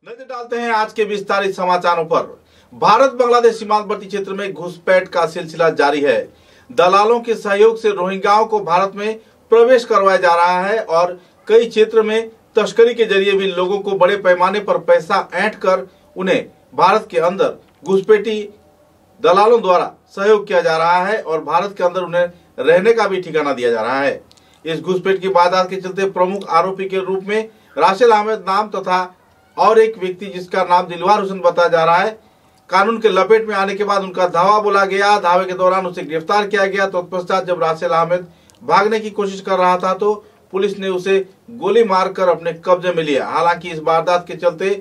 नजर डालते हैं आज के विस्तारित समाचारों पर। भारत बांग्लादेश सीमांतवर्ती क्षेत्र में घुसपैठ का सिलसिला जारी है। दलालों के सहयोग से रोहिंग्याओं को भारत में प्रवेश करवाया जा रहा है और कई क्षेत्र में तस्करी के जरिए भी लोगों को बड़े पैमाने पर पैसा ऐंठ कर उन्हें भारत के अंदर घुसपैठी दलालों द्वारा सहयोग किया जा रहा है और भारत के अंदर उन्हें रहने का भी ठिकाना दिया जा रहा है। इस घुसपैठ की वारदात के चलते प्रमुख आरोपी के रूप में राशिद अहमद नाम तथा और एक व्यक्ति जिसका नाम दिलवार हुसैन बताया जा रहा है, कानून के लपेट में आने के बाद उनका धावा बोला गया। धावे के दौरान उसे गिरफ्तार किया गया। तत्पश्चात जब राशिद अहमद भागने की कोशिश कर रहा था तो पुलिस ने उसे गोली मारकर अपने कब्जे में लिया। हालांकि इस वारदात के चलते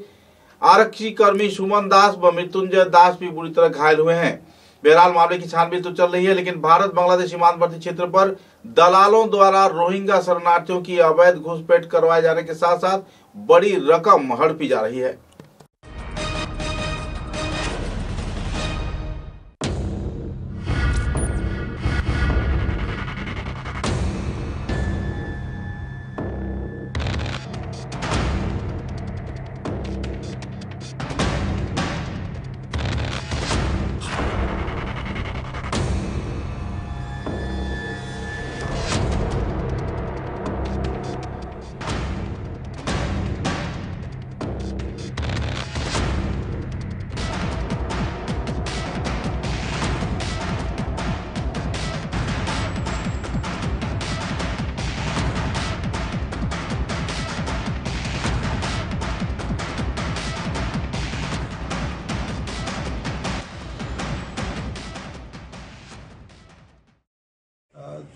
आरक्षी कर्मी सुमन दास व मृत्युंजय दास भी बुरी तरह घायल हुए हैं। बहरहाल मामले की छानबीन तो चल रही है, लेकिन भारत बांग्लादेश सीमांतवर्ती क्षेत्र पर दलालों द्वारा रोहिंग्या शरणार्थियों की अवैध घुसपैठ करवाए जाने के साथ साथ बड़ी रकम हड़पी जा रही है।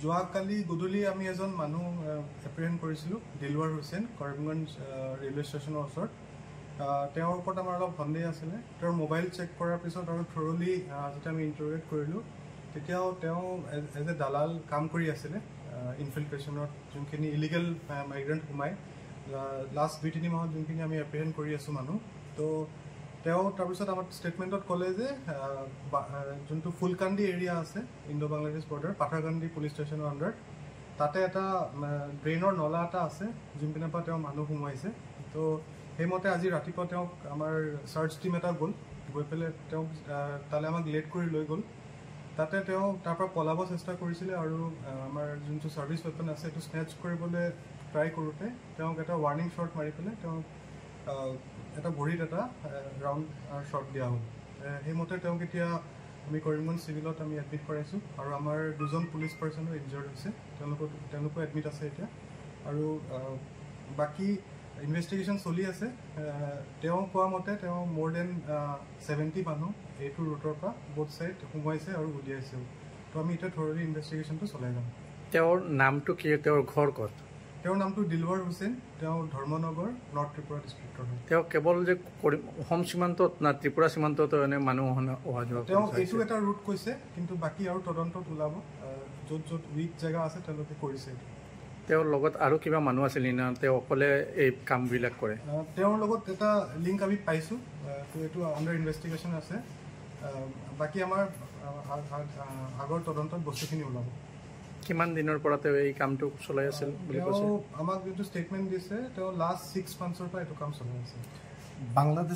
যোৱাকালি গধূলি আমি এজন মানুহ এপ্ৰিহেণ্ড কৰিছিলোঁ, দিলৱাৰ হুছেইন, কৰিমগঞ্জ ৰেলৱে ষ্টেচনৰ ওচৰত। তেওঁৰ ওপৰত আমাৰ অলপ সন্দেহ আছিলে। তেওঁৰ মোবাইল চেক কৰাৰ পিছত আৰু থৰলি যেতিয়া আমি ইণ্টাৰগেট কৰিলোঁ, তেতিয়াও তেওঁ এজ এ দালাল কাম কৰি আছিলে ইনফিল্ট্ৰেশ্যনত, যোনখিনি ইলিগেল মাইগ্ৰেণ্ট সোমাই লাষ্ট 2-3 মাহত যোনখিনি আমি এপ্ৰিহেণ্ড কৰি আছোঁ মানুহ। তো তেওঁ তাৰপিছত আমাৰ ষ্টেটমেণ্টত ক'লে যে যোনটো ফুলকান্দি এৰিয়া আছে Indo Bangladesh border, Patharkandi police ষ্টেচনৰ আণ্ডাৰত, তাতে এটা ড্ৰেইনৰ নলা এটা আছে যোনপিনৰ পৰা তেওঁ মানুহ সোমাইছে। তো সেইমতে আজি ৰাতিপুৱা তেওঁক আমাৰ চাৰ্চ টিম এটা গৈ পেলাই তেওঁক তালৈ আমাক লেট কৰি লৈ গ'ল। তাতে তেওঁ তাৰ পৰা পলাব চেষ্টা কৰিছিলে আৰু আমাৰ যোনটো ছাৰ্ভিচ ৱেপন আছে সেইটো স্নেচ কৰিবলৈ ট্ৰাই কৰোঁতে তেওঁক এটা ৱাৰ্ণিং শ্বট মাৰি পেলাই তেওঁক এটা ভৰিত এটা ৰাউণ্ড শ্বট দিয়া হ'ল। সেইমতে তেওঁক এতিয়া আমি কৰিমগঞ্জ চিভিলত আমি এডমিট কৰাইছোঁ আৰু আমাৰ 2জন পুলিচ পাৰ্চনো ইনজৰ্ড হৈছে, তেওঁলোকো এডমিট আছে এতিয়া। আৰু বাকী ইনভেষ্টিগেশ্যন চলি আছে। তেওঁ কোৱা মতে তেওঁ মোৰ দেন 70 মানুহ এইটো ৰুটৰ পৰা বোথ ছাইড সোমোৱাইছে আৰু উলিয়াইছেও। তো আমি এতিয়া থৰলি ইনভেষ্টিগেশ্যনটো চলাই যাম। তেওঁৰ নামটো কি, তেওঁৰ ঘৰ ক'ত? তেওঁৰ নামটো দিলৱাৰ হুছেইন, তেওঁ ধৰ্মনগৰ নৰ্থ ত্ৰিপুৰা ডিষ্ট্ৰিক্টৰ হয়। তেওঁ কেৱল যে অসম সীমান্তত না ত্ৰিপুৰা সীমান্তত এনে মানুহ অহা যোৱা? তেওঁ এইটো এটা ৰুট কৈছে, কিন্তু বাকী আৰু তদন্তত ওলাব য'ত য'ত উইক জেগা আছে তেওঁলোকে কৰিছে। তেওঁৰ লগত আৰু কিবা মানুহ আছিল না তেওঁ অকলে এই কামবিলাক কৰে? তেওঁৰ লগত এটা লিংক আমি পাইছোঁ, তো এইটো আণ্ডাৰ ইনভেষ্টিগেশ্যন আছে। বাকী আমাৰ আগৰ তদন্তত বস্তুখিনি ওলাব। কিমান দিনৰ পৰা তেওঁ এই কামটো চলাই আছিল বুলি কৈছে? আমাক যোনটো ষ্টেটমেণ্ট দিছে, তেওঁ লাষ্ট 6 মান্থছৰ পৰা এইটো কাম চলাই আছে। বাংলাদেশ